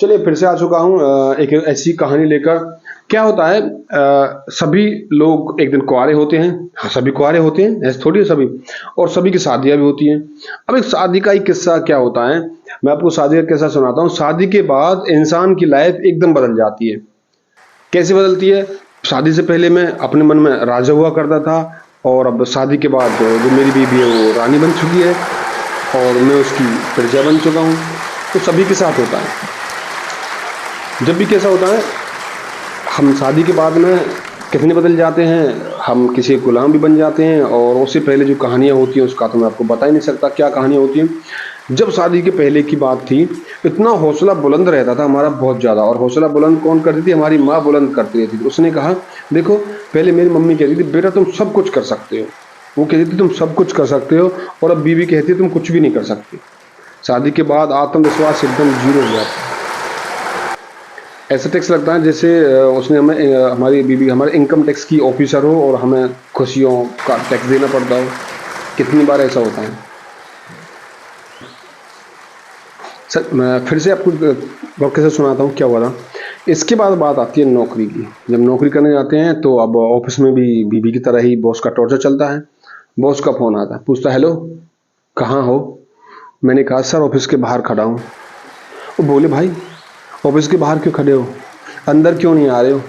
चलिए फिर से आ चुका हूँ एक ऐसी कहानी लेकर। क्या होता है, सभी लोग एक दिन कुंवारे होते हैं। हाँ, सभी कुंवारे होते हैं, ऐसे थोड़ी है सभी। और सभी की शादियां भी होती हैं। अब एक शादी का एक किस्सा क्या होता है, मैं आपको शादी का किस्सा सुनाता हूँ। शादी के बाद इंसान की लाइफ एकदम बदल जाती है। कैसे बदलती है? शादी से पहले मैं अपने मन में राजा हुआ करता था, और अब शादी के बाद जो मेरी बीवी है वो रानी बन चुकी है, और मैं उसकी प्रजा बन चुका हूँ। तो सभी के साथ होता है। जब भी कैसा होता है, हम शादी के बाद में कितने बदल जाते हैं, हम किसी के गुलाम भी बन जाते हैं। और उससे पहले जो कहानियाँ होती हैं उसका तो मैं आपको बता ही नहीं सकता क्या कहानियाँ होती हैं। जब शादी के पहले की बात थी, इतना हौसला बुलंद रहता था हमारा, बहुत ज़्यादा। और हौसला बुलंद कौन करती थी? हमारी माँ बुलंद करती रहती थी। उसने कहा, देखो, पहले मेरी मम्मी कहती थी, बेटा तुम सब कुछ कर सकते हो। वो कहती थी तुम सब कुछ कर सकते हो, और अब बीवी कहती है तुम कुछ भी नहीं कर सकते। शादी के बाद आत्मविश्वास एकदम जीरो हो जाता है। ऐसा टैक्स लगता है जैसे उसने हमें हमारी बीवी हमारे इनकम टैक्स की ऑफिसर हो और हमें खुशियों का टैक्स देना पड़ता हो। कितनी बार ऐसा होता है। सर, मैं फिर से आपको कैसे सुनाता हूँ क्या हुआ था। इसके बाद बात आती है नौकरी की। जब नौकरी करने जाते हैं तो अब ऑफिस में भी बीवी की तरह ही बॉस का टॉर्चर चलता है। बॉस का फोन आता है, पूछता है, हेलो कहाँ हो? मैंने कहा, सर ऑफिस के बाहर खड़ा हूँ। वो बोले, भाई ऑफिस के बाहर क्यों खड़े हो, अंदर क्यों नहीं आ रहे हो?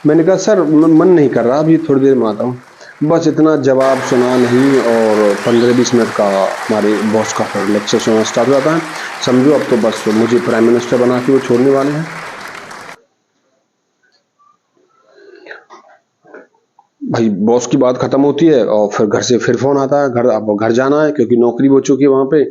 मैंने कहा, सर मन नहीं कर रहा, अभी थोड़ी देर में आता हूँ। बस इतना जवाब सुना नहीं, और 15-20 मिनट का हमारे बॉस का फिर लेक्चर सुनना स्टार्ट हो जाता है। समझो अब तो बस मुझे प्राइम मिनिस्टर बना के वो छोड़ने वाले हैं। भाई बॉस की बात खत्म होती है और फिर घर से फिर फोन आता है, अब घर जाना है क्योंकि नौकरी हो चुकी है वहां पे,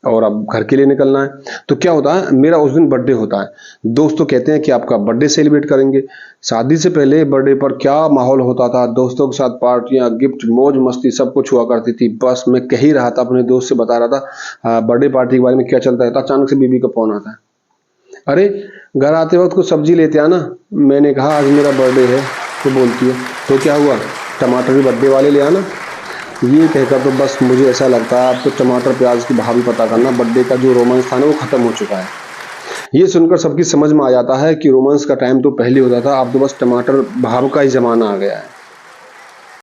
और अब घर के लिए निकलना है। तो क्या होता है, मेरा उस दिन बर्थडे होता है। दोस्त तो कहते हैं कि आपका बर्थडे सेलिब्रेट करेंगे। शादी से पहले बर्थडे पर क्या माहौल होता था, दोस्तों के साथ पार्टियां, गिफ्ट, मौज मस्ती सब कुछ हुआ करती थी। बस मैं कह ही रहा था, अपने दोस्त से बता रहा था बर्थडे पार्टी के बारे में क्या चलता है, तो अचानक से बीबी का फोन आता है, अरे घर आते वक्त कुछ सब्जी लेते आना। मैंने कहा, आज मेरा बर्थडे है। तो बोलती है, तो क्या हुआ, टमाटर भी बर्थडे वाले ले आना। ये कहकर तो बस मुझे ऐसा लगता है अब तो टमाटर प्याज की भाव भी पता करना, बर्थडे का जो रोमांस था ना वो खत्म हो चुका है। ये सुनकर सबकी समझ में आ जाता है कि रोमांस का टाइम तो पहले होता था, अब तो बस टमाटर भाव का ही जमाना आ गया है।